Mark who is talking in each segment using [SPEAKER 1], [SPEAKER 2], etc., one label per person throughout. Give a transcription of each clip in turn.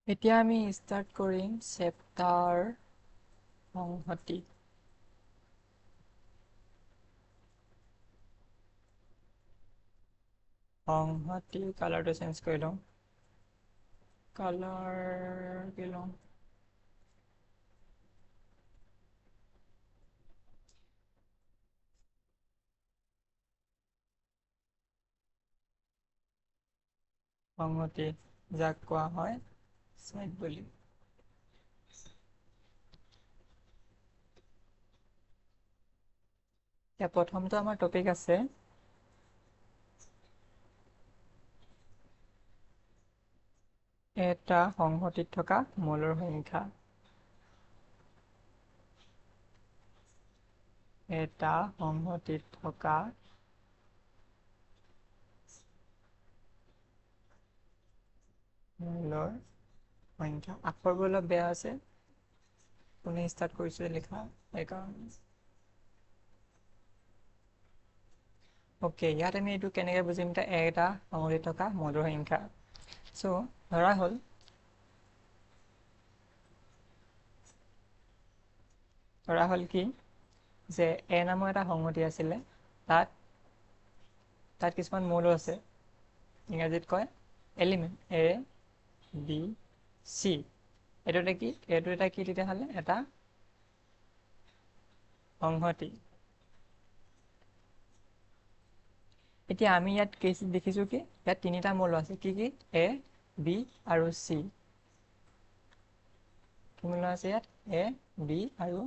[SPEAKER 1] এতিয়া আমি ষ্টাৰ্ট কৰিম চেপ্টাৰ সংহতি। সংহতি কালাৰটো চেঞ্জ কৰি লওঁ। কালাৰ কি লওঁ? সংহতি যাক কোৱা হয় ছেট বুলি। এতিয়া প্ৰথমটো আমাৰ টপিক আছে এটা সংহতিত থকা মৌলৰ সংখ্যা। এটা সংহতিত থকা মৌলৰ সংখ্যা। আখৰবোৰ অলপ বেয়া আছে, কোনে ষ্টাৰ্ট কৰিছে লিখা সেইকাৰণে। অ'কে, ইয়াত আমি এইটো কেনেকৈ বুজিম এতিয়া এটা সংহতিত থকা মৌলৰ সংখ্যা। চ' ধৰা হ'ল কি যে এ নামৰ এটা সংহতি আছিলে, তাত কিছুমান মৌল আছে, ইংৰাজীত কয় এলিমেণ্ট, এ বি চি। এইটো এটা কি তেতিয়াহ'লে এটা সংহতি। এতিয়া আমি ইয়াত দেখিছোঁ কি ইয়াত তিনিটা মৌল আছে, কি এ বি আৰু চি। কি মৌল আছে ইয়াত? এ বি আৰু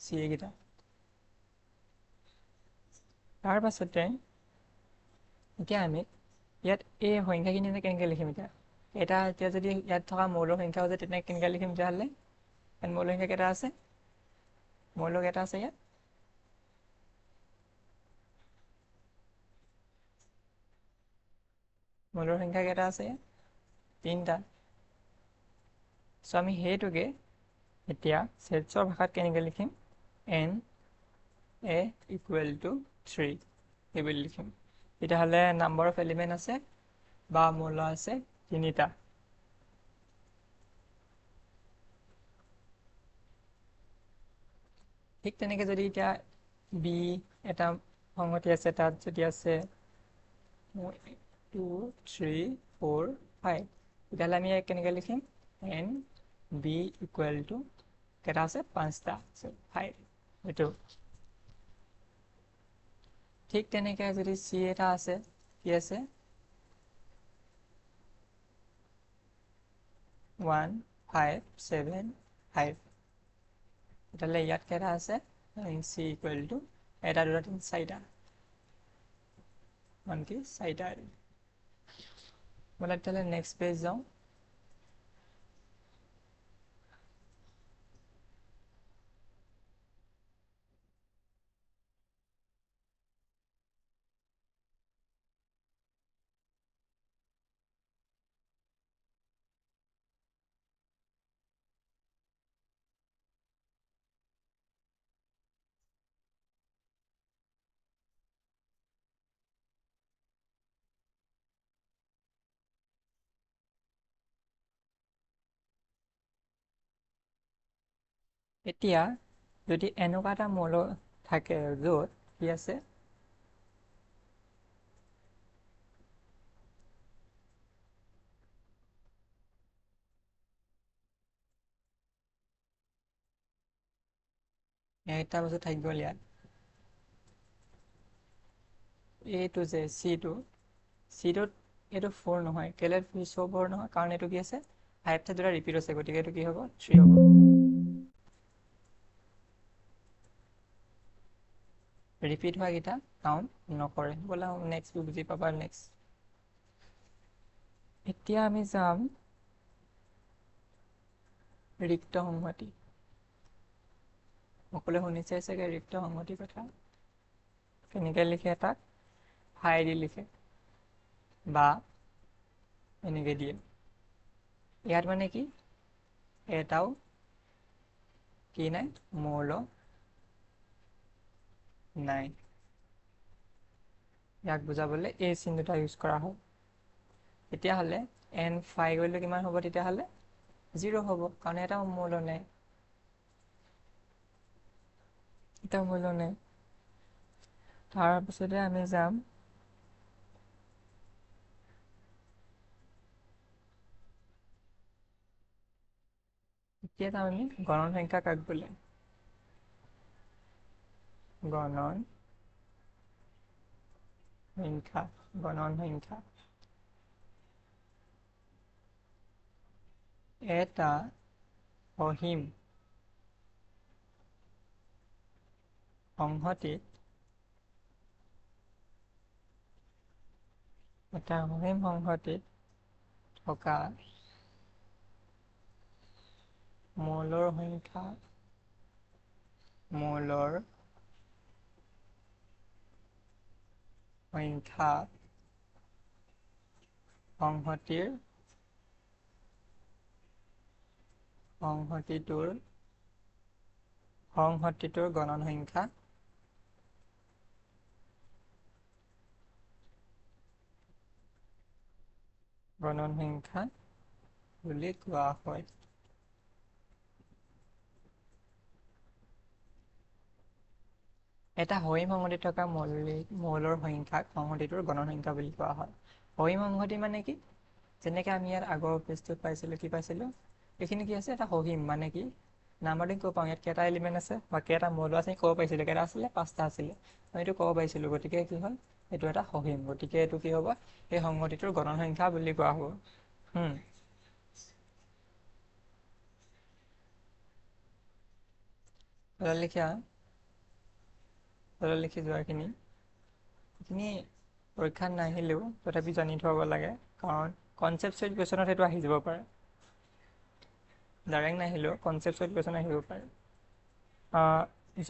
[SPEAKER 1] চি এইকেইটা। তাৰ পাছতে এতিয়া আমি ইয়াত এই সংখ্যাখিনি কেনেকৈ লিখিম এতিয়া যদি ইয়াত থকা মৌলৰ সংখ্যা আছে তেনেকৈ কেনেকৈ লিখিম তেতিয়াহ'লে? ইয়াত মৌলৰ সংখ্যা কেইটা আছে? মৌলৰ কেইটা আছে ইয়াত? মৌলৰ সংখ্যা কেইটা আছে ইয়াত? তিনিটা। চ' আমি সেইটোকে এতিয়া ছেটছৰ ভাষাত কেনেকৈ লিখিম? n a equal to 3 সেইবুলি লিখিম। তেতিয়াহ'লে নাম্বাৰ অফ এলিমেণ্ট আছে বা মৌল আছে তিনিটা। ঠিক তেনেকৈ যদি এতিয়া বি এটা সংহতি আছে, তাত যদি আছে 2 3 4 5, তেতিয়াহ'লে আমি কেনেকৈ লিখিম? n b ইকুৱেল টু কেইটা আছে? 5টা আছে, 5 এইটো। ঠিক তেনেকৈ যদি চি এটা আছে, কি আছে? 1 5 7 5। তেতিয়াহ'লে ইয়াত কেইটা আছে? চি ইকুৱেল টু এটা দুটা তিনি চাৰিটা। কি 4টা। ব'লা তেতিয়াহ'লে নেক্সট পেজ যাওঁ। এতিয়া যদি এনেকুৱা এটা মৌল থাকে য'ত কি আছে এটা বস্তু থাকি গ'ল ইয়াত, এইটো যে চিটোত এইটো 4 নহয়। কেলে 4 নহয়? কাৰণ এইটো কি আছে 5 টা দুটা ৰিপিট আছে, গতিকে এইটো কি হ'ব 3 হ'ব। ৰিপিট হোৱা কেইটা কাউণ্ট নকৰে। ব'লা নেক্সট বুজি পাবা। নেক্সট এতিয়া আমি যাম ৰিক্ত সংহতি। সকলোৱে শুনিছে চাগে ৰিক্ত সংহতিৰ কথা। কেনেকৈ লিখে? তাক ফাই দি লিখে বা এনেকৈ দিয়ে। ইয়াত মানে কি এটাও কি নাই? মৌল নাই। ইয়াক বুজাবলৈ এই চিহ্নটা ইউজ কৰা হয়। তেতিয়াহ'লে n ফাই কৰিলে কিমান হ'ব? তেতিয়াহ'লে 0 হ'ব, কাৰণ এটাও মৌল নাই, এটাও মৌল নাই। তাৰপিছতে আমি যাম এতিয়া আমি গণন সংখ্যা কাক বোলে? গণন সংখ্যা, গণন সংখ্যা। এটা অসীম সংহতিত থকা মৌলৰ সংখ্যা সংহতিটোৰ গণন সংখ্যা বুলি কোৱা হয়। এটা সসীম সংহতিত থকা মৌলৰ সংখ্যাক সংহতিটোৰ গণন সংখ্যা বুলি কোৱা হয়। সসীম সংহতি মানে কি? যেনেকে আমি ইয়াত আগৰ পেজটোত পাইছিলোঁ, কি পাইছিলোঁ? এইখিনি কি আছে? এটা সসীম মানে কি? নাম্বাৰিং ক'ব পাওঁ, ইয়াত কেইটা এলিমেণ্ট আছে বা কেইটা মৌল আছে ক'ব পাৰিছিলোঁ। কেইটা আছিলে? 5টা আছিলে। মই এইটো ক'ব পাৰিছিলোঁ, গতিকে কি হ'ল? এইটো এটা সসীম, গতিকে এইটো কি হ'ব? সেই সংহতিটোৰ গণন সংখ্যা বুলি কোৱা হ'ব। লিখি যোৱাখিনি এইখিনি পৰীক্ষাত নাহিলেও তথাপি জানি থ'ব লাগে, কাৰণ কনচেপ্ট কুৱেশ্যনত সেইটো আহি যাব পাৰে। ডাইৰেক্ট নাহিলেও কনচেপ্ট কুৱেশ্যন আহিব পাৰে।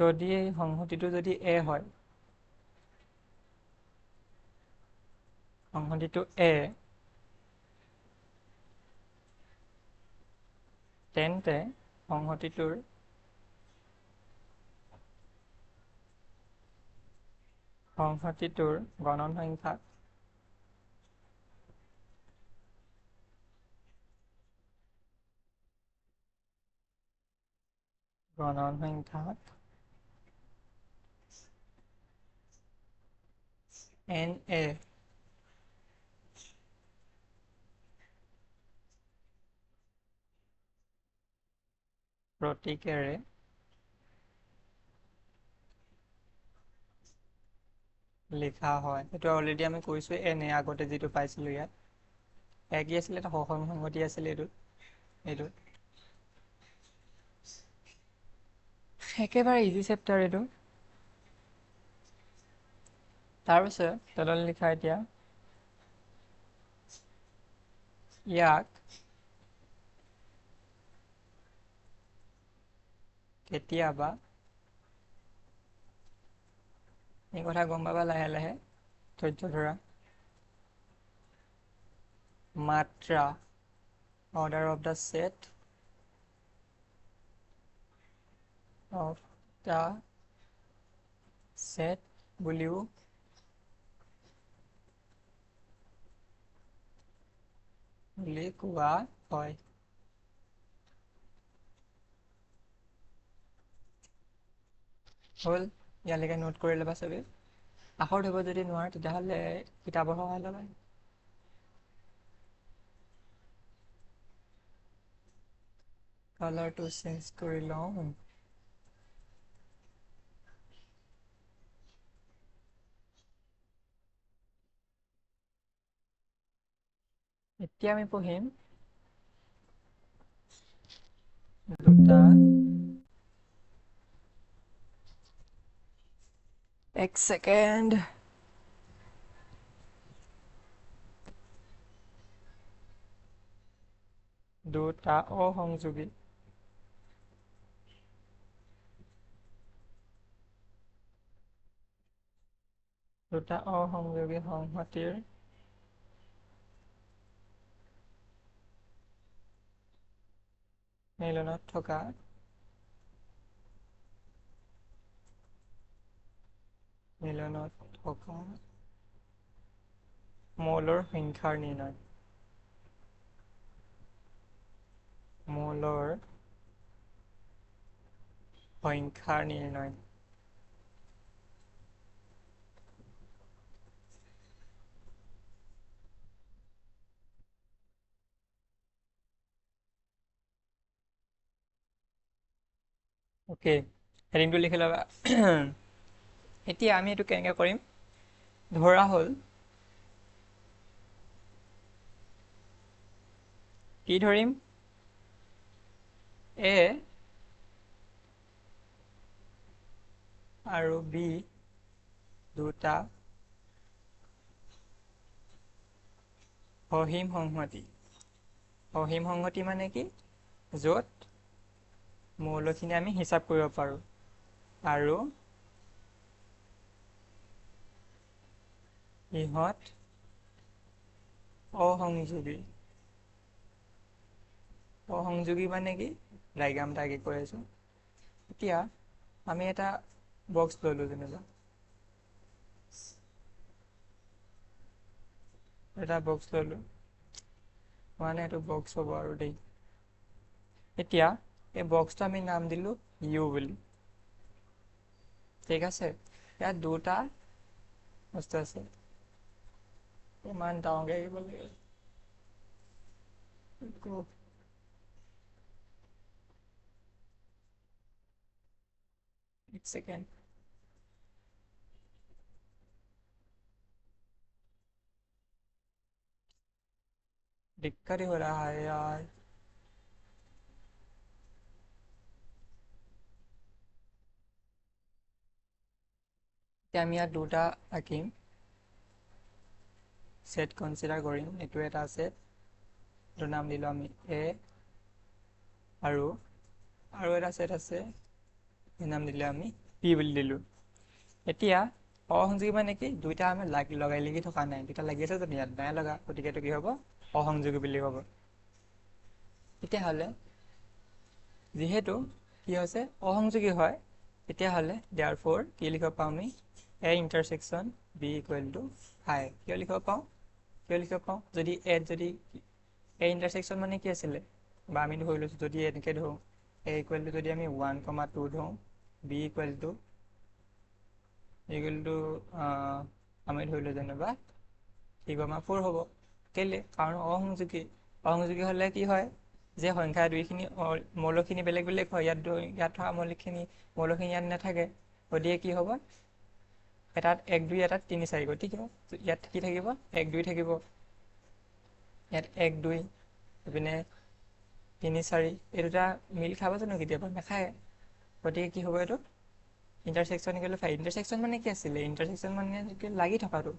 [SPEAKER 1] যদি এই সংহতিটো যদি এ হয়, সংহতিটো এ, তেন্তে সংহতিটোৰ গণন সংখ্যাক NA প্ৰতীকেৰে লিখা হয়। সেইটো অলৰেডি আমি কৈছোঁ, NA আগতে যিটো পাইছিলোঁ ইয়াত। কি আছিলে? এটা সসীম সংহতি আছিলে এইটোত। একেবাৰে ইজি চেপ্টাৰ এইটো। তাৰপিছত তলত লিখা এতিয়া ইয়াক কেতিয়াবা, এই কথা গম পাবা লাহে লাহে, ধৈৰ্য ধৰা, মাত্ৰা, অৰ্ডাৰ অফ দ্য ছেট বুলিও কোৱা হয়। হ'ল, ইয়ালৈকে নোট কৰি ল'বা চবেই। আখৰ ধৰিব যদি নোৱাৰা তেতিয়াহ'লে কিতাপৰ সহায় ল'বা। কালাৰটো চেঞ্জ কৰি লওঁ। এতিয়া আমি পঢ়িম দুটা এক ছেকেণ্ড। দুটা অসংযোগী সংহতিৰ মিলনত থকা মৌলৰ সংখ্যাৰ নিৰ্ণয়। মৌলৰ সংখ্যাৰ নিৰ্ণয়। ওকে, হেডিংটো লিখি ল'বা। এতিয়া আমি এইটো কেনেকৈ কৰিম? ধৰা হ'ল কি ধৰিম? A আৰু B দুটা সসীম সংহতি। সসীম সংহতি মানে কি? য'ত মৌলখিনি আমি হিচাপ কৰিব পাৰোঁ আৰু ইহঁত অসংযোগী। অসংযোগী মানে কি? ডাইগ্ৰামটা কি কৈ আছোঁ। এতিয়া আমি এটা বক্স ল'লোঁ যেনিবা। এটা বক্স ল'লোঁ, মানে এইটো বক্স হ'ব আৰু দেই। এতিয়া এই বক্সটো আমি নাম দিলোঁ ইউ বুলি। ঠিক আছে, ইয়াত দুটা বস্তু আছে। ইমান ডাঙৰকৈ আহিব লাগে। एक सेकेंड। दिक्कत ही हो रहा है यार। এতিয়া আমি ইয়াত দুটা আঁকিম, সেট কনসিডাৰ কৰিম। এইটো এটা সেট, এইটো নাম দিলোঁ আমি এ, আৰু এটা সেট আছে, এই নাম দিলে আমি পি বুলি দিলোঁ। এতিয়া অসংযোগী মানে কি? দুইটা আমি লগাই লাগি থকা নাই, দুটা লাগি আছে যদি ইয়াত নাই লগা, গতিকে এইটো কি হ'ব? অসংযোগী বুলি হ'ব। তেতিয়াহ'লে যিহেতু কি হৈছে অসংযোগী হয়, তেতিয়াহ'লে therefore কি লিখিব পাওঁ আমি? A intersection B equal to I। কিয় লিখিব পাওঁ? যদি A ইণ্টাৰছেকশ্যন মানে কি আছিলে? বা আমি ধৰি লৈছোঁ যদি এনেকৈ ধৰোঁ, A ইকুৱেল টু যদি আমি 1,2 ধৰোঁ, B ইকুৱেল টু আমি ধৰিলোঁ যেনিবা 3,4 হ'ব। কেলে? কাৰণ অসংযোগী হ'লে কি হয় যে সংখ্যা দুইখিনি মৌলখিনি বেলেগ বেলেগ হয়। ইয়াত থকা মৌলখিনি ইয়াত নাথাকে, গতিকে কি হ'ব? এটাত 1, 2, এটাত 3, 4, গতিকে ইয়াত কি থাকিব? 1, 2 থাকিব। ইয়াত 1, 2, এইপিনে 3, 4, এই দুটা মিল খাব জানো? কেতিয়াবা নাখায়। গতিকে কি হ'ব? এইটো ইণ্টাৰছেকশ্যন ইকুৱেল টু 5। ইণ্টাৰছেকশ্যন মানে কি আছিলে? ইণ্টাৰছেকশ্যন মানে লাগি থকাটো,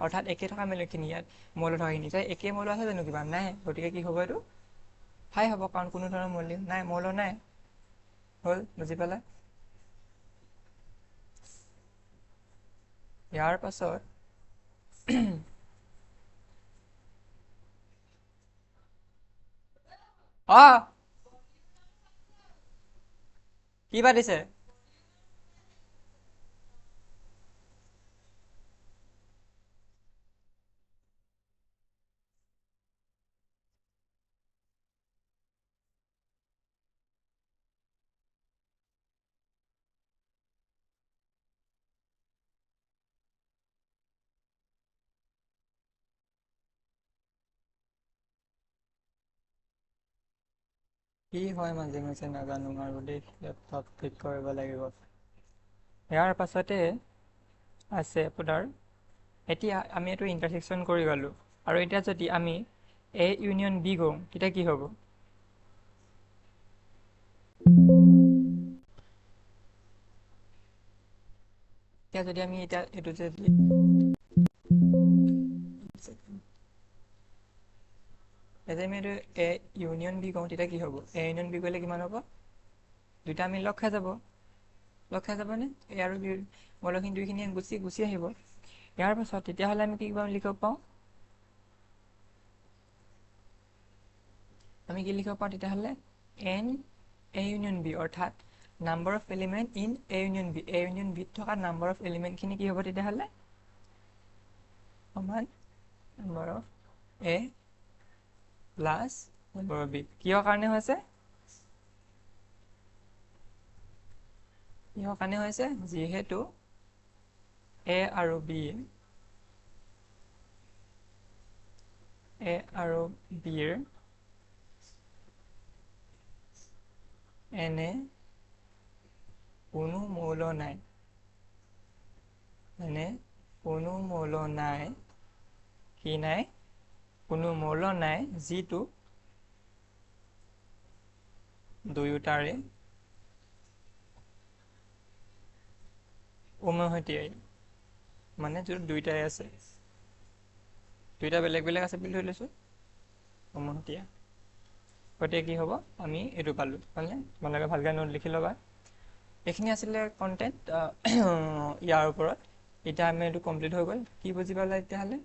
[SPEAKER 1] অৰ্থাৎ একে থকা মৌলখিনি ইয়াত মৌল থকাখিনি একে মৌল আছে জানো? কিবা নাই, গতিকে কি হ'ব? এইটো 5 হ'ব, কাৰণ কোনো ধৰণৰ মৌল নাই। হ'ল? বুজি পালা? ইয়াৰ পাছত কি পাতিছে? কি হয় মাজে মাজে নাজানো আৰু দেই, লেপটপ ঠিক কৰিব লাগিব। ইয়াৰ পাছতে আছে আপোনাৰ, এতিয়া আমি এইটো ইণ্টাৰছেকশ্যন কৰি গ'লোঁ, আৰু এতিয়া যদি আমি A ইউনিয়ন B কৰোঁ, তেতিয়া কি হ'ব? এতিয়া যদি আমি এইটো যদি আমি এইটো A ইউনিয়ন B কৰোঁ, তেতিয়া কি হ'ব? A ইউনিয়ন B কৰিলে কিমান হ'ব? দুইটা আমি লগ খাই যাবনে? A আৰু B মৌলখিনি দুইখিনি গুচি আহিব। ইয়াৰ পাছত তেতিয়াহ'লে আমি কি লিখিব পাওঁ? তেতিয়াহ'লে N A ইউনিয়ন B, অৰ্থাৎ number of element in A union B। A union বিত থকা নাম্বাৰ অফ এলিমেণ্টখিনি কি হ'ব তেতিয়াহ'লে? সমান number of A plus number of B। কিহৰ কাৰণে হৈছে? কিহৰ কাৰণে হৈছে যিহেতু A আৰু B ৰ এনে কোনো মৌল নাই কি নাই কোনো মৌল নাই যিটো দুয়োটাৰে উমৈহতীয়াই মানে যিটো দুইটাই আছে দুইটা বেলেগ বেলেগ আছে বুলি ধৰি লৈছো উমৈহতীয়া গতিকে কি হ'ব আমি এইটো পালো মানে তোমালোকে ভালকৈ নোট লিখি ল'বা এইখিনি আছিলে কণ্টেণ্ট ইয়াৰ ওপৰত এতিয়া আমি এইটো কমপ্লিট হৈ গ'ল কি বুজি পালা তেতিয়াহ'লে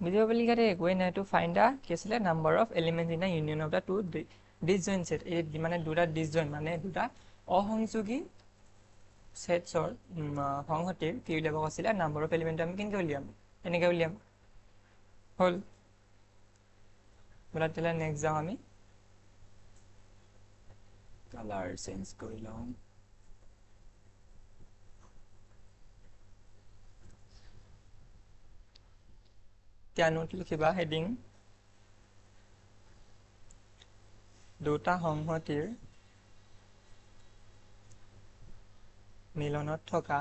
[SPEAKER 1] বুজি পাব বুলি ইয়াতে একোৱেই নাই টু ফাইণ্ড দা কি আছিলে number of elements in the union of the two disjoint set এই মানে দুটা ডিছজইণ্ট মানে দুটা অসংযোগী ছেটছৰ সংহতিৰ কি উলিয়াব কৈছিলে নাম্বাৰ অফ এলিমেণ্ট আমি কেনেকৈ উলিয়াম এনেকৈ উলিয়াম হ'ল বোলা তেতিয়াহ'লে নেক্সট যাওঁ আমি কালাৰ চেঞ্জ কৰি লওঁ এতিয়া নোট লিখিবা হেডিং দুটা সংহতিৰ মিলনত থকা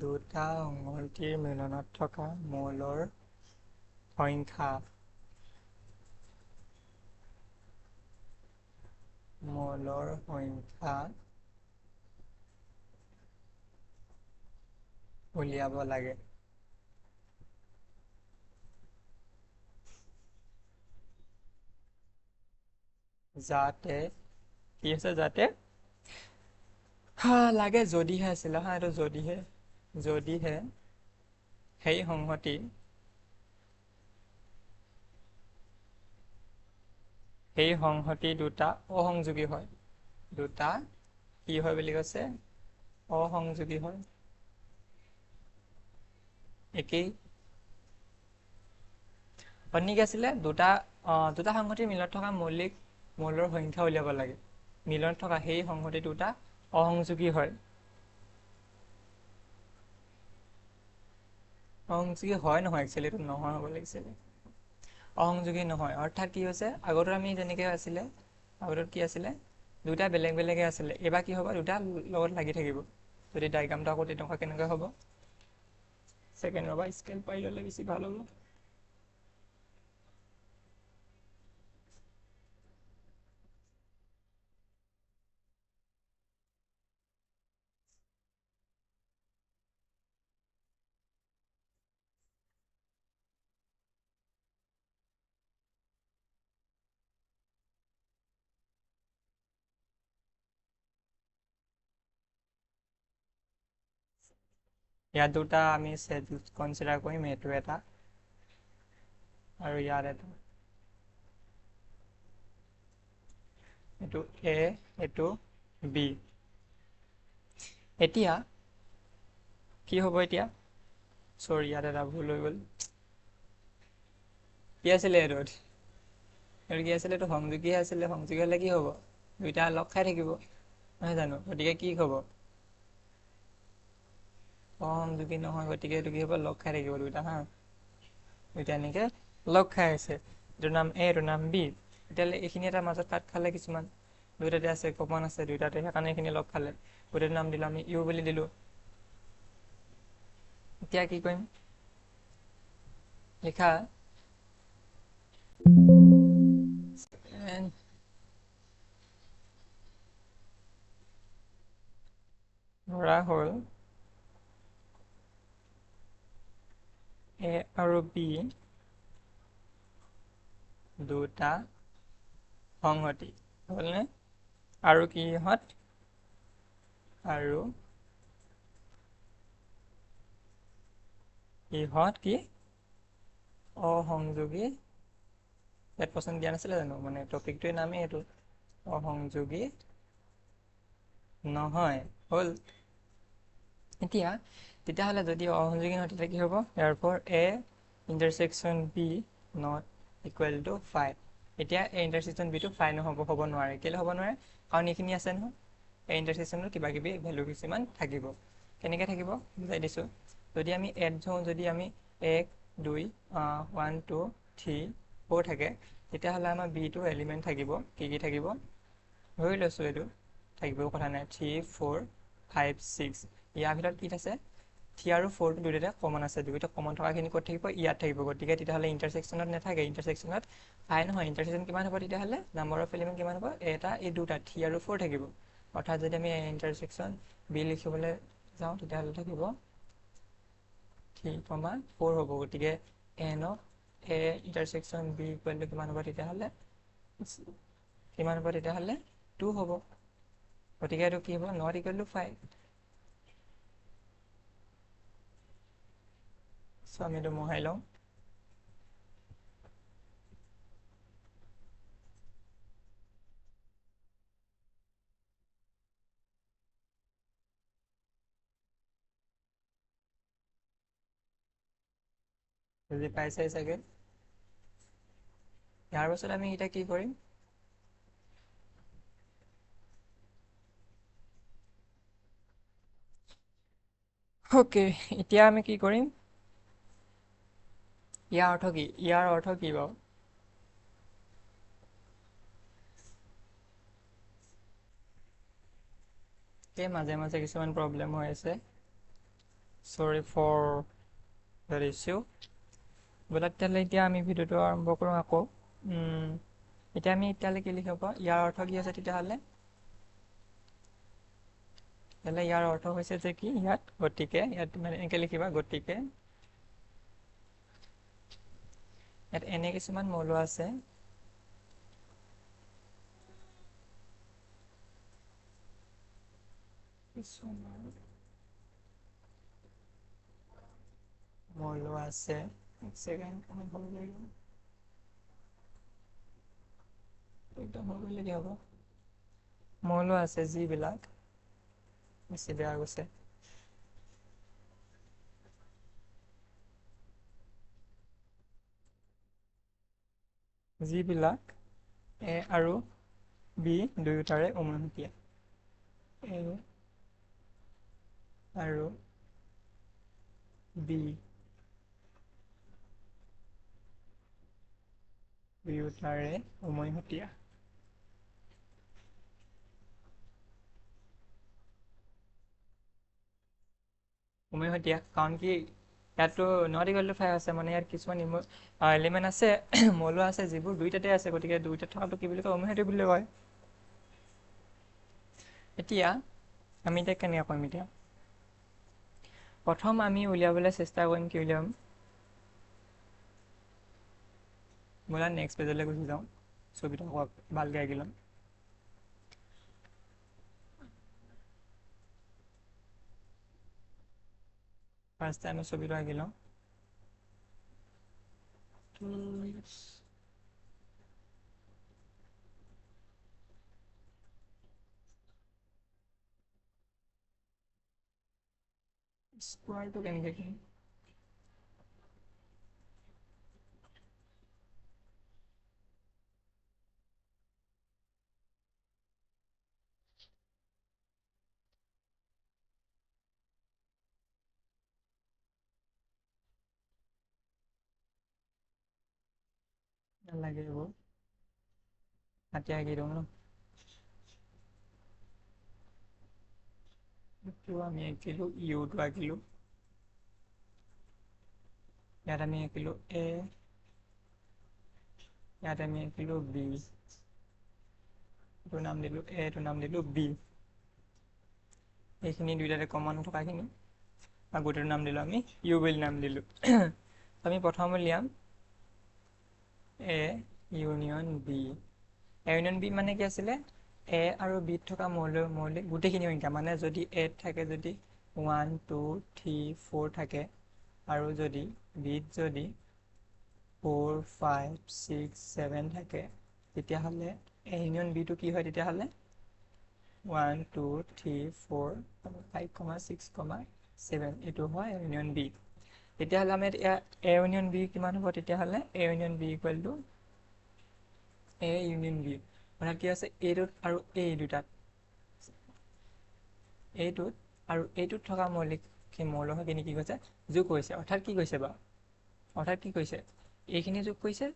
[SPEAKER 1] দুটা সংহতিৰ মিলনত থকা মৌলৰ সংখ্যা উলিয়াব লাগে যাতে কি আছে যাতে লাগে যদিহে আছিলে এইটো যদিহে সেই সংহতি দুটা অসংযোগী হয় দুটা কি হয় বুলি কৈছে অসংযোগী হয় একেই কি আছিলে দুটা সংহতিৰ মিলনত থকা মৌলৰ সংখ্যা উলিয়াব লাগে মিলনত থকা সেই সংহতি দুটা অসংযোগী হয় অসংযোগী হয় নহয় একচুৱেলি এইটো নহয় হ'ব লাগিছিলে অসংযোগী নহয় অৰ্থাৎ কি হৈছে আগতে আমি যেনেকৈ আছিলে আগতে কি আছিলে দুটা বেলেগ বেলেগে আছিলে এইবাৰ কি হ'ব দুটা লগত লাগি থাকিব যদি ডাইগ্ৰামটো আকৌ তেনেকুৱা কেনেকৈ হ'ব ছেকেণ্ড ৰ'বা স্কেল পাই ল'লে বেছি ভাল হ'ব ইয়াত দুটা আমি ছেট কনচিডাৰ কৰিম এইটো এটা আৰু ইয়াত এটা এইটো এ এইটো বি এতিয়া কি হ'ব এতিয়া চৰি ইয়াত এটা ভুল হৈ গ'ল কি আছিলে এইটোত এইটো কি আছিলে এইটো সংযোগী আছিলে সংযোগী হ'লে কি হ'ব দুইটা লগ খাই থাকিব নহয় জানো গতিকে কি হ'ব অসংযোগী নহয় গতিকে এইটো কি হ'ব লগ খাই থাকিব দুইটা দুইটা এনেকৈ লগ খাই আছে এইটোৰ নাম এ এইটোৰ নাম বি তেতিয়াহ'লে এইখিনি এটা মাজত কাট খালে কিছুমান দুইটাতে আছে কমন আছে দুইটাতে সেইকাৰণে এইখিনি লগ খালে গোটেইটো নাম দিলোঁ আমি ইউ বুলি দিলোঁ এতিয়া কি কৰিম লিখা ধৰা হ'ল এ আৰু বি দুটা সংহতি হ'লনে আৰু কি ইহঁত কি অসংযোগী 100% দিয়া নাছিলে জানো মানে টপিকটোৰ নামেই এইটো অসংযোগী নহয় হ'ল এতিয়া তেতিয়াহ'লে যদি অসংযোগী নহয় তেতিয়া কি হ'ব ইয়াৰ পৰা A intersection B not equal to 5 এতিয়া এই ইণ্টাৰচেকশ্যন বিটো ফাই হ'ব নোৱাৰে। কেলৈ হ'ব নোৱাৰে? কাৰণ এইখিনি আছে নহয়, এই ইণ্টাৰচেকশ্যনত কিবা কিবি ভেলু কিছুমান থাকিব। কেনেকৈ থাকিব বুজাই দিছোঁ। যদি আমি এড ধৰোঁ, যদি আমি 1 2 1 2 3 4 থাকে, তেতিয়াহ'লে আমাৰ বিটো এলিমেণ্ট থাকিব। কি থাকিব? ধৰি লৈছোঁ এইটো থাকিবও কথা নাই, 3 4 5 6। ইয়াৰ ভিতৰত কি আছে? 3 আৰু 4টো দুয়োটা কমন আছে। দুয়োটা কমন থকাখিনি ক'ত থাকিব? ইয়াত থাকিব। গতিকে তেতিয়াহ'লে ইণ্টাৰচেকশ্যনত নাথাকে। ইণ্টাৰচেকশ্যনত ফাই নহয়। ইণ্টাৰচেকশ্যন কিমান হ'ব তেতিয়াহ'লে? নাম্বাৰ অফ এলিমেণ্ট কিমান হ'ব? এটা এই দুটা 3 আৰু 4 থাকিব। অৰ্থাৎ যদি আমি ইণ্টাৰচেকশ্যন বি লিখিবলৈ যাওঁ, তেতিয়াহ'লে থাকিব 3, 4 হ'ব। গতিকে n of A intersection B equal to কিমান হ'ব তেতিয়াহ'লে? কিমান হ'ব তেতিয়াহ'লে? 2 হ'ব। গতিকে এইটো কি হ'ব? Not equal to 5। চ' আমি এইটো মোহাই লওঁ। বুজি পাইছে চাগে? ইয়াৰ পাছত আমি এতিয়া কি কৰিম? অ'কে, এতিয়া আমি কি কৰিম? ইয়াৰ অৰ্থ কি? ইয়াৰ অৰ্থ কি বাৰু? মাজে মাজে কিছুমান প্ৰব্লেম হৈ আছে। Sorry for the issue. ব'লা তেতিয়াহ'লে এতিয়া আমি ভিডিঅ'টো আৰম্ভ কৰোঁ আকৌ। এতিয়া আমি এতিয়ালৈ কি লিখিব পাৰোঁ? ইয়াৰ অৰ্থ কি আছে তেতিয়াহ'লে? তেতিয়াহ'লে ইয়াৰ অৰ্থ হৈছে যে কি? ইয়াত গতিকে ইয়াত মানে এনেকৈ লিখিবা, গতিকে ইয়াত এনে কিছুমান মৌল আছে। মৌল আছে। এক ছেকেণ্ড, একদম হৈ গ'লে কি হ'ব? মৌল আছে যিবিলাক বেছি বেয়া গৈছে। যিবিলাক এ আৰু বি দুয়োটাৰে উমৈহতীয়া। এ আৰু বি দুয়োটাৰে উমৈহতীয়া। উমৈহতীয়া কাৰণ কি? ইয়াততো নট ইকুৱেল টু 5 আছে, মানে ইয়াত কিছুমান এলিমেণ্ট আছে, মৌল আছে, যিবোৰ দুইটাতে আছে। গতিকে দুইটাত থকাটো কি বুলি কয়? উমৈহতীয়া বুলি কয়। এতিয়া আমি এতিয়া কেনেকৈ কৰিম? এতিয়া প্ৰথম আমি উলিয়াবলৈ চেষ্টা কৰিম, কি উলিয়াম? ব'লা নেক্সট পেজলৈ গুচি যাওঁ, ছবিটো ভালকৈ আঁকি ল'ম। ফাৰ্ষ্ট আমি ছবিটো আঁকি লওঁ। স্কোৱাৰটো কেনেকৈ কৰিম? নালাগে এইবোৰ, হাতে আঁকি দিওঁ ন? এইটো আমি আঁকিলোঁ, ইউটো আঁকিলোঁ। ইয়াত আমি আঁকিলোঁ এ, ইয়াত আমি আঁকিলোঁ বি। এইটো নাম দিলোঁ এ, এইটো নাম দিলোঁ বি। এইখিনি দুইটাতে কমন থকাখিনি আৰু গোটেইটো নাম দিলোঁ আমি ইউ বুলি নাম দিলোঁ। আমি প্ৰথম উলিয়াম A union B. A union B মানে কি আছিলে? এ আৰু বিত থকা মৌলিক গোটেইখিনি সংখ্যা, মানে যদি এত থাকে যদি 1 2 3 4 থাকে, আৰু যদি বিত যদি 4 5 6 7 থাকে, তেতিয়াহ'লে এ ইউনিয়ন বিটো কি হয়? তেতিয়াহ'লে 1 2 3 4 5 6 7 এইটো হয় ইউনিয়ন বি। তেতিয়াহ'লে আমি এ ইউনিয়ন বি কিমান হ'ব? তেতিয়াহ'লে A union B equal to A union B অৰ্থাৎ কি আছে এইটোত আৰু এই দুটাত এইটোত আৰু এইটোত থকা মৌলিক মৌলখিনি কি কৈছে যোগ কৰিছে অৰ্থাৎ কি কৈছে বাৰু অৰ্থাৎ কি কৈছে এইখিনি যোগ কৰিছে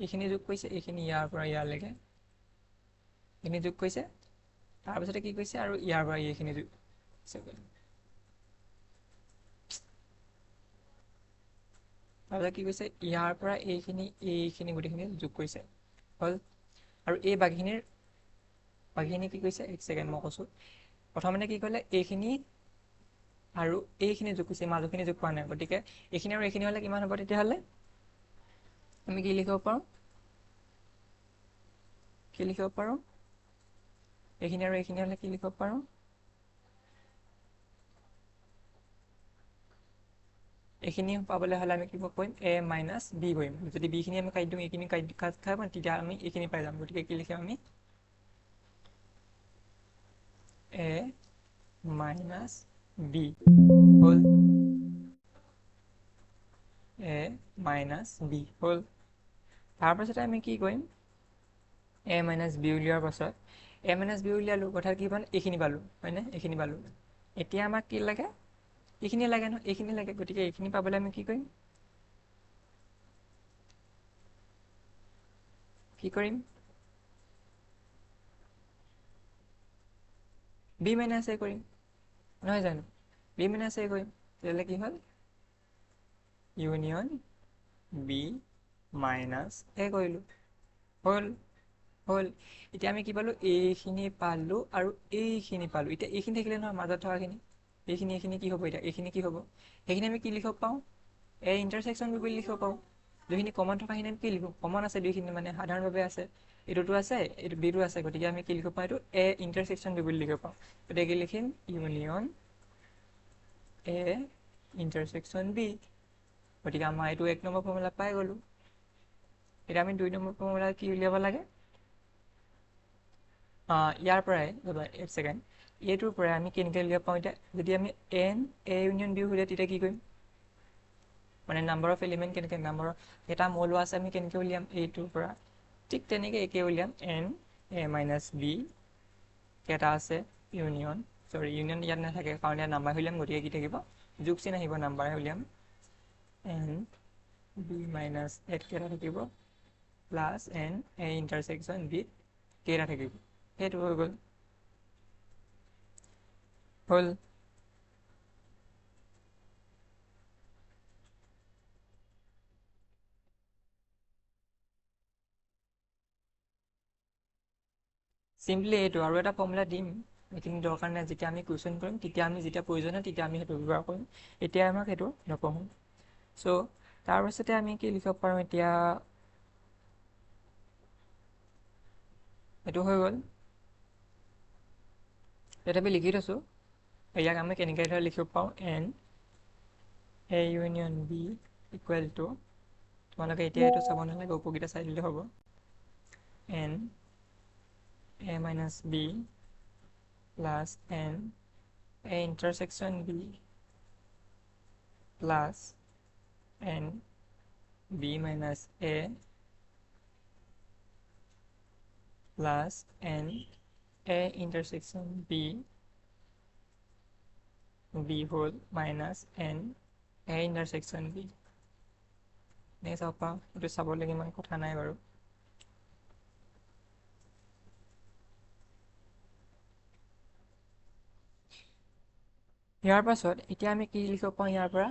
[SPEAKER 1] এইখিনি যোগ কৰিছে এইখিনি ইয়াৰ পৰা ইয়ালৈকে এইখিনি যোগ কৰিছে তাৰপিছতে কি কৈছে আৰু ইয়াৰ পৰা এইখিনি যোগ তাৰপিছত কি কৈছে ইয়াৰ পৰা এইখিনি গোটেইখিনি যোগ কৰিছে হ'ল আৰু এই বাকীখিনি কি কৈছে এক ছেকেণ্ড মই কৈছোঁ প্ৰথমতে কি ক'লে এইখিনি আৰু এইখিনি যোগ কৰিছে মাজৰখিনি যোগ কৰা নাই গতিকে এইখিনি আৰু এইখিনি হ'লে কিমান হ'ব তেতিয়াহ'লে আমি কি লিখিব পাৰোঁ এইখিনি আৰু এইখিনি হ'লে কি লিখিব পাৰোঁ এইখিনি পাবলৈ হ'লে আমি কি কৰিম এ মাইনাছ বি কৰিম যদি বিখিনি আমি কাটি দিওঁ এইখিনি কাট খাই তেতিয়া আমি এইখিনি পাই যাম গতিকে কি লিখিম আমি এ মাইনাছ বি হ'ল এ মাইনাছ বি হ'ল তাৰপাছতে আমি কি কৰিম এ মাইনাছ বি উলিওৱাৰ পাছত এ মাইনাছ বি উলিয়ালোঁ অৰ্থাৎ কি পাম এইখিনি পালোঁ হয়নে এইখিনি পালোঁ এতিয়া আমাক কি লাগে এইখিনি লাগে ন এইখিনি লাগে গতিকে এইখিনি পাবলৈ আমি কি কৰিম বি মাইনাছ এ কৰিম নহয় জানো বি মাইনাছ এ কৰিম তেতিয়াহ'লে কি হ'ল ইউনিয়ন বি মাইনাছ এ কৰিলোঁ হ'ল এতিয়া আমি কি পালোঁ এইখিনি পালোঁ আৰু এইখিনি পালোঁ এতিয়া এইখিনি থাকিলে নহয় মাজত থকাখিনি এইখিনি কি হ'ব এতিয়া এইখিনি কি হ'ব সেইখিনি আমি কি লিখিব পাওঁ এ ইণ্টাৰছেকশ্যন বি বুলি লিখিব পাওঁ দুইখিনি কমন থকাখিনি আমি কি লিখোঁ কমন আছে দুইখিনি মানে সাধাৰণভাৱে আছে এইটোতো আছে এইটো বিটো আছে গতিকে আমি কি লিখিব পাওঁ এইটো এ ইণ্টাৰছেকশ্যন বি বুলি লিখিব পাওঁ গতিকে কি লিখিম ইউনিয়ন এ ইণ্টাৰছেকশ্যন বি গতিকে আমাৰ এইটো 1 নম্বৰ ফৰ্মুলা পাই গ'লোঁ এতিয়া আমি 2 নম্বৰ ফৰ্মুলা কি উলিয়াব লাগে ইয়াৰ পৰাই এক ছেকেণ্ড এইটোৰ পৰাই আমি কেনেকৈ উলিয়াব পাওঁ এতিয়া যদি আমি এন এ ইউনিয়ন বি উলিয়াওঁ তেতিয়া কি কৰিম মানে নাম্বাৰ অফ এলিমেণ্ট কেনেকৈ নাম্বাৰ এটা মৌল আছে আমি কেনেকৈ উলিয়াম এইটোৰ পৰা ঠিক তেনেকৈ একে উলিয়াম এন এ মাইনাছ বি কেইটা আছে ইউনিয়ন ইয়াত নাথাকে কাৰণ ইয়াত নাম্বাৰ উলিয়াম গতিকে কি থাকিব যোগ চিন আহিব নাম্বাৰে উলিয়াম এন বি মাইনাছ এত কেইটা থাকিব প্লাছ এন এ ইণ্টাৰছেকশ্যন বিত কেইটা থাকিব সেইটো হৈ গ'ল চিম্পলি এইটো আৰু এটা ফৰ্মুলা দিম এইখিনি দৰকাৰ নাই যেতিয়া আমি কুৱেশ্যন কৰিম তেতিয়া আমি যেতিয়া প্ৰয়োজন হয় তেতিয়া আমি সেইটো ব্যৱহাৰ কৰিম এতিয়া আমাক সেইটো নপঢ়োঁ চ' তাৰপিছতে আমি কি লিখিব পাৰোঁ এতিয়া এইটো হৈ গ'ল তথাপি লিখি থৈছোঁ ইয়াক আমি কেনেকৈ ধৰে লিখিব পাৰোঁ n A union B equal to তোমালোকে এতিয়া এইটো চাব নালাগে উপকেইটা চাই দিলে হ'ব n A minus B plus n A intersection B plus n B minus A plus n A intersection B হ'ল minus n A intersection B নে চাব পাওঁ এইটো চাবলগীয়া ইমান কথা নাই বাৰু ইয়াৰ পাছত এতিয়া আমি কি লিখিব পাওঁ ইয়াৰ পৰা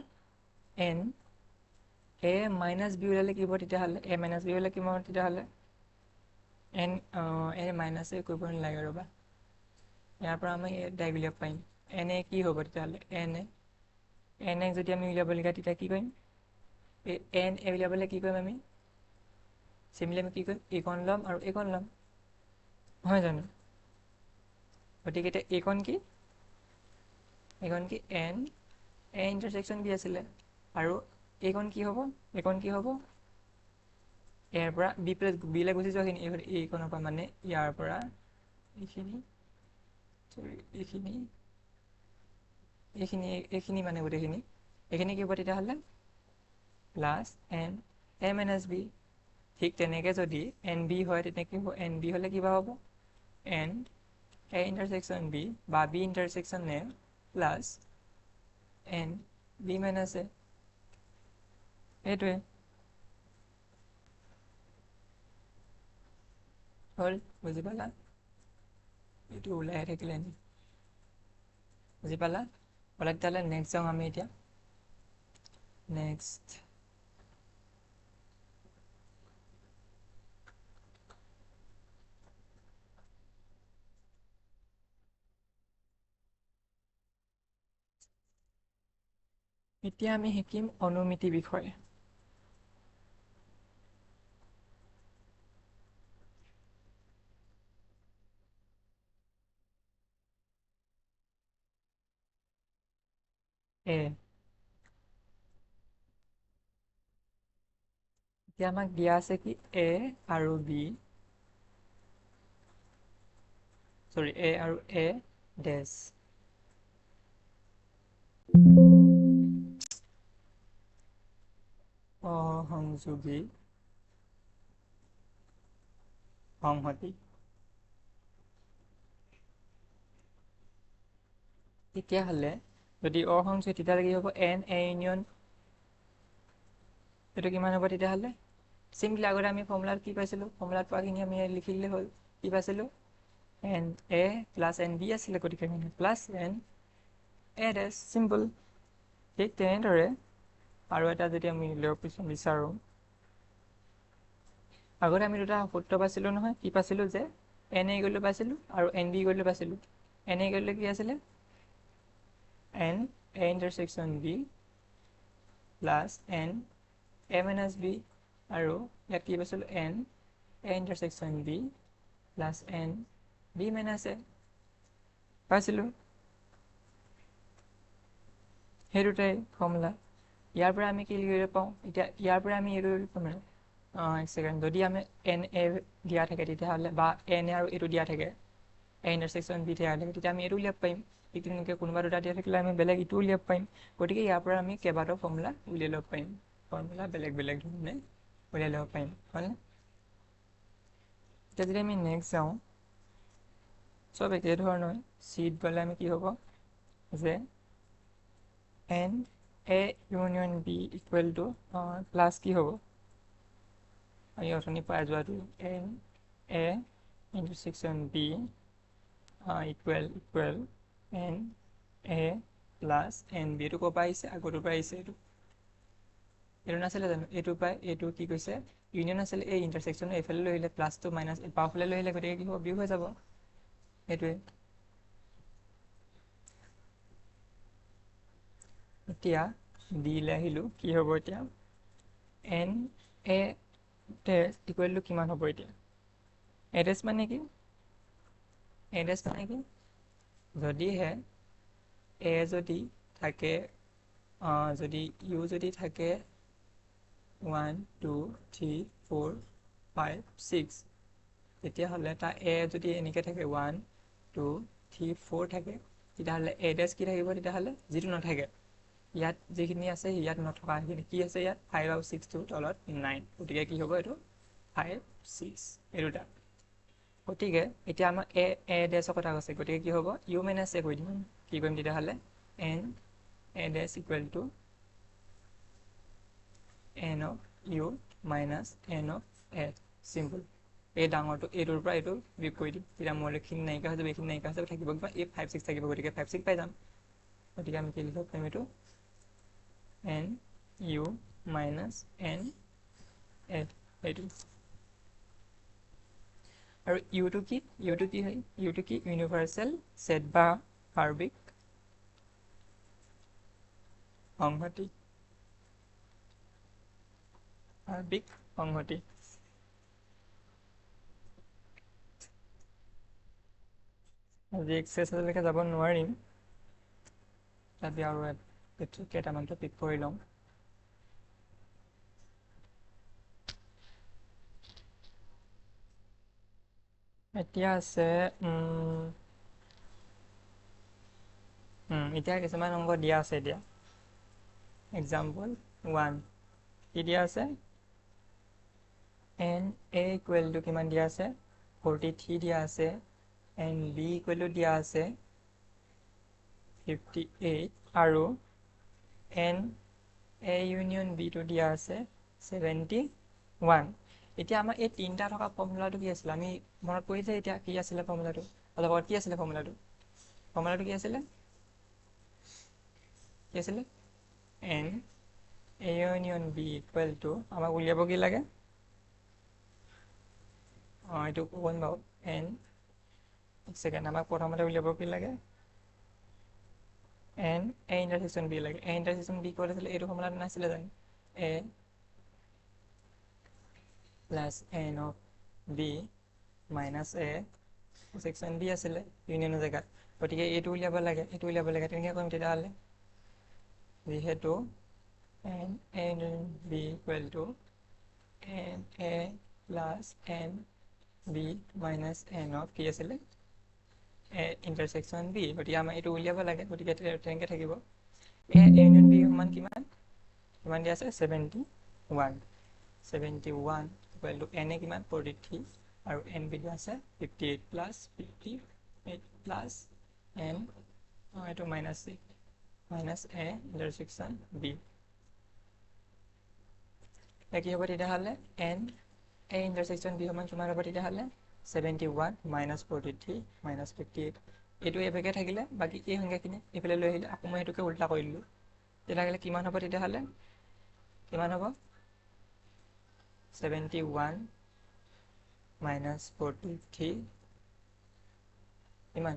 [SPEAKER 1] এন এ মাইনাছ বি ওলালে কি হ'ব তেতিয়াহ'লে এ মাইনাছ বি হ'লে কিমান হ'ব তেতিয়াহ'লে এন এ মাইনাছ এ কৰিব নালাগে ৰ'বা ইয়াৰ পৰা আমি ডাইৰেক্ট উলিয়াব পাৰিম এন এ কি হ'ব তেতিয়াহ'লে এন এক যদি আমি উলিয়াবলগীয়া তেতিয়া কি কৰিম এন এ উলিয়াবলৈ কি কৰিম আমি চিম্পলি আমি কি কৰিম এইকণ ল'ম আৰু এইকণ ল'ম নহয় জানো গতিকে এতিয়া এইকণ কি এন এ ইণ্টাৰছেকশ্যন বি আছিলে আৰু এইকণ কি হ'ব ইয়াৰ পৰা বি প্লাছ বিলৈ গুচি যোৱাখিনি এইকণৰ পৰা মানে ইয়াৰ পৰা এইখিনি মানে গোটেইখিনি এইখিনি কি হ'ব তেতিয়াহ'লে plus n A minus B ঠিক তেনেকৈ যদি এন বি হয় তেনেকৈ এন বি হ'লে কিবা হ'ব এন এ ইণ্টাৰছেকশ্যন বি বা বি ইণ্টাৰছেকশ্যন এ প্লাছ এন বি মাইনাছ এ এইটোৱে হ'ল বুজি পালা এইটো ওলাই থাকিলে নি বুজি পালা ব'লা তেতিয়াহ'লে নেক্সট যাওঁ আমি এতিয়া নেক্সট এতিয়া আমি শিকিম অনুমিতি বিষয়ে এতিয়া আমাক দিয়া আছে কি এ আৰু বি সৰি এ আৰু এ ডেছ অসংযোগী সংহতি তেতিয়াহ'লে যদি অসংযোগী তেতিয়াহ'লে কি হ'ব এন এ ইউনিয়ন এইটো কিমান হ'ব তেতিয়াহ'লে চিম্পলি আগতে আমি ফৰ্মুলাত কি পাইছিলোঁ ফৰ্মুলাত পোৱাখিনি আমি লিখি দিলে হ'ল কি পাইছিলোঁ n A plus n B আছিলে গতিকে plus n A dash simple ঠিক তেনেদৰে আৰু এটা যদি আমি উলিয়াব বিচাৰোঁ আগতে আমি দুটা সূত্ৰ পাইছিলোঁ নহয় কি পাইছিলোঁ যে এন এ ইকুৱেল টু পাইছিলোঁ আৰু এন বি ইকুৱেল টু পাইছিলোঁ এন এ ইকুৱেল টু কি আছিলে n A intersection B plus n A minus B আৰু ইয়াত কি পাইছিলোঁ n A intersection B plus n B minus A পাইছিলোঁ সেই দুটাই ফৰ্মুলা ইয়াৰ পৰা আমি কি লিখিব পাওঁ এতিয়া ইয়াৰ পৰা আমি এইটো পাম এক ছেকেণ্ড যদি আমি এন এ দিয়া থাকে তেতিয়াহ'লে বা এন এ আৰু এইটো দিয়া থাকে এ ইণ্টাৰছেকশ্যন বি দিয়া থাকে তেতিয়া আমি এইটো উলিয়াব পাৰিম ঠিক তেনেকৈ কোনোবা দুটা দিয়া থাকিলে আমি বেলেগ ইটো উলিয়াব পাৰিম গতিকে ইয়াৰ পৰা আমি কেইবাটাও ফৰ্মুলা উলিয়াই ল'ব পাৰিম ফৰ্মুলা বেলেগ বেলেগ ধৰণে উলিয়াই ল'ব পাৰিম হয়নে এতিয়া যদি আমি নেক্সট যাওঁ চব একে ধৰণৰ চিত গ'লে আমি কি হ'ব যে n A union B equal to plus কি হ'ব আমি অথনি পাই যোৱাটো n A intersection B equal n A plus n B এইটো ক'ৰ পৰা আহিছে আগৰটোৰ পৰা আহিছে এইটো নাছিলে জানো এইটো পাই এইটো কি কৈছে ইউনিয়ন আছিলে এই ইণ্টাৰছেকশ্যন এইফালে লৈ আহিলে প্লাছটো মাইনাছ বাওঁফালে লৈ আহিলে গতিকে কি হ'ব বিয়োগ হৈ যাব সেইটোৱে এতিয়া ডিলৈ আহিলোঁ কি হ'ব এতিয়া n A dash equal to কিমান হ'ব এতিয়া এ ডেছ মানে কি এ ডেছ মানে কি যদিহে এ যদি থাকে যদি ইউ যদি থাকে 1 2 3 4 5 6 তেতিয়াহ'লে তাৰ এ যদি এনেকৈ থাকে 1 2 3 4 থাকে তেতিয়াহ'লে এ ডেছ কি থাকিব তেতিয়াহ'লে যিটো নাথাকে ইয়াত যিখিনি আছে ইয়াত নথকা সেইখিনি কি আছে ইয়াত 5 আৰু 6টোৰ তলত 9 গতিকে কি হ'ব এইটো 5 6 এই দুটা গতিকে এতিয়া আমাৰ এ ডেছৰ কথা কৈছে গতিকে কি হ'ব ইউ মাইনাছ এ কৰি দিম কি কৰিম তেতিয়াহ'লে n A dash equal to n of U minus n of A simple এই ডাঙৰটো এইটোৰ পৰা এইটো বিয়োগ কৰি দিম তেতিয়া মোৰ এইখিনি নাইকিয়া হৈ যাব এইখিনি নাইকিয়া হৈ যাব থাকিব কিবা এই 5 6 থাকিব গতিকে 5 6 পাই যাম গতিকে আমি কি লিখিব পাৰিম এইটো n U minus n A এইটো আৰু ইউটো কি হয় ইউটো কি ইউনিভাৰ্চেল ছেট বা সাৰ্বিক সংহতি আজি এক্সাৰচাইজলৈকে যাব নোৱাৰিম তথাপি আৰু কেইটামান টপিক পঢ়ি লওঁ এতিয়া আছে এতিয়া কিছুমান অংক দিয়া আছে এতিয়া এক্সাম্পল 1 কি দিয়া আছে এন এ ইকুৱেল টু কিমান দিয়া আছে 43 দিয়া আছে এন বি ইকুৱেল টু দিয়া আছে 58 আৰু এন এ ইউনিয়ন বি টো দিয়া আছে 71 এতিয়া আমাৰ এই তিনটা থকা ফৰ্মুলাটো কি আছিল আমি মনত পৰিছে এতিয়া কি আছিল ফৰ্মুলাটো অলপ কি আছিল ফৰ্মুলাটো কি আছিল n A union B equal to আমাক উলিয়াব কি লাগে এইটো কোন বাৰু এন এক সেকেন্ড আমাক প্ৰথমতে উলিয়াব কি লাগে এন এ ইন্টাৰসেকশন বি লাগে এ ইন্টাৰসেকশন বি ক'ত আছিল এইটো ফৰ্মুলাটো নাছিলে জানো A plus n of B minus A section B আছিলে ইউনিয়নৰ জেগাত গতিকে এইটো উলিয়াব লাগে তেনেকৈ কৰিম তেতিয়াহ'লে যিহেতু n A B equal to n A plus n B minus n of কি আছিলে এ ইন্টাৰসেকশন বি গতিকে আমাৰ এইটো উলিয়াব লাগে গতিকে তেনেকৈ থাকিব এ ইউনিয়ন বি সমান কিমান দিয়া আছে 71 ইকুৱেল টু এন এ কিমান 43 আৰু এন বি দিয়া আছে 58 প্লাস 58 প্লাস এন এইটো মাইনাস এ ইন্টাৰসেকশন বি কি হ'ব তেতিয়াহ'লে এন এ ইন্টাৰসেকশন বি সমান কিমান হ'ব তেতিয়াহ'লে 71 minus 43 minus 58 এইটো এভাগে থাকিলে বাকি এই সংখ্যাখিনি এইফালে লৈ আহিলে আকৌ মই এইটোকে উল্টা কৰি দিলোঁ তেতিয়াহ'লে কিমান হ'ব তেতিয়াহ'লে কিমান হ'ব 71 minus 43 কিমান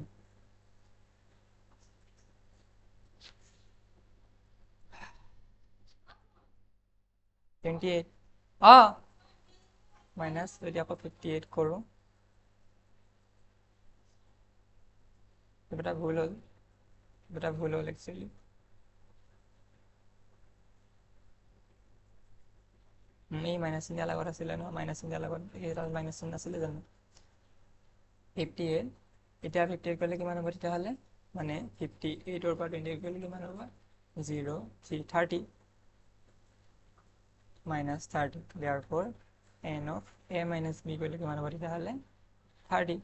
[SPEAKER 1] 28 মাইনাস যদি আকৌ 58 কৰোঁ এটা ভুল হ'ল একচুৱেলি এই মাইনাস চিন লগত আছিলে ন মাইনাস চিন লগত এইডাল মাইনাস চিন আছিলে জানো 58 এতিয়া 58 কৰিলে কিমান হ'ব তেতিয়াহ'লে মানে 58 ৰ পৰা 28 কৰিলে কিমান হ'ব 0 3 30 minus 30 therefore n of a minus b কৰিলে কিমান হ'ব তেতিয়াহ'লে 30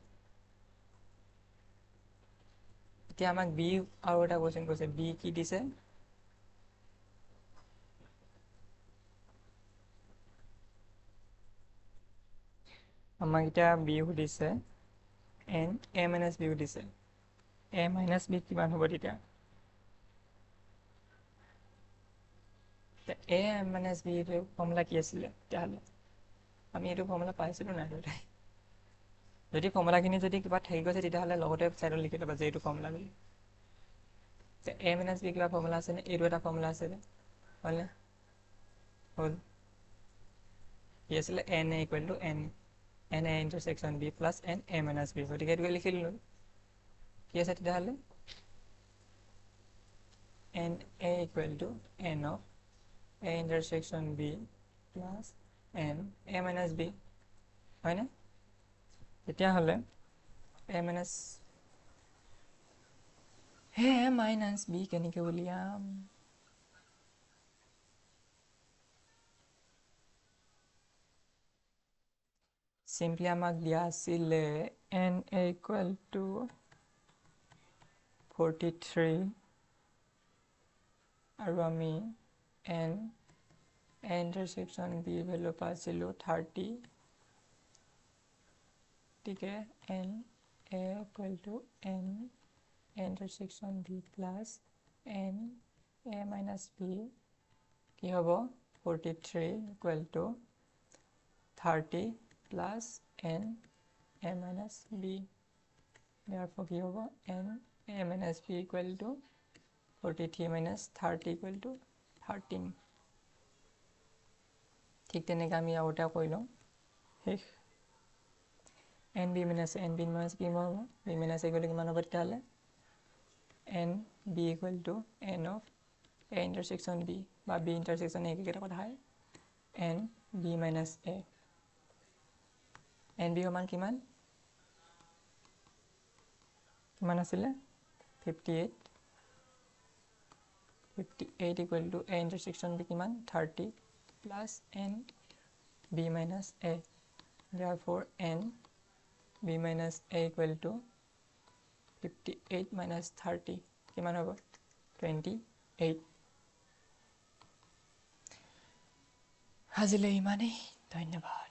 [SPEAKER 1] এতিয়া আমাক b আৰু এটা কোৱেশ্চন কৈছে b কি দিছে আমাক এতিয়া b সুধিছে n a minus b সুধিছে a minus b কিমান হ'ব তেতিয়া a minus b ৰ ফৰ্মুলা কি আছিল তেতিয়াহ'লে আমি এইটো ফৰ্মুলা পাইছিলো নাই যদি ফৰ্মুলাখিনি যদি কিবা থাকি গৈছে তেতিয়াহ'লে লগতে সাইডত লিখি ল'বা যে এইটো ফৰ্মুলা বুলি a minus b কিবা ফৰ্মুলা আছে নে এইটো এটা ফৰ্মুলা আছে হলনে হল কি আছিলে n a equal to n a intersection b plus n a minus b গতিকে এইটো লিখি দিলোঁ কি আছে তেতিয়াহ'লে n a equal to n of a intersection b plus n a minus b হয়নে তেতিয়াহ'লে a minus b কেনেকৈ উলিয়াম simply আমাক দিয়া আছিলে n equal to 43 আৰু আমি n intersection b ভ্যালু পাইছিলো 30 ঠিক আছে n a equal to n intersection b plus n a minus b কি হ'ব 43 equal to 30 plus n a minus b therefore কি হ'ব n a minus b equal to 43 minus 30 equal to 13 ঠিক তেনেকৈ আমি আগতে কৰি লওঁ শেষ n b minus b minus b হ'ব b minus equal to কিমান হ'ব তেতিয়াহ'লে n b equal to n of a intersection b বা b intersection a কেইটা কথা হয় n b minus a n b সমান কিমান আছিলে 58 equal to a intersection b কিমান 30 plus n b b minus a. Therefore, n b minus a equal to 58 minus 30 কিমান হ'ব 28 আজিলৈ ইমানেই ধন্যবাদ।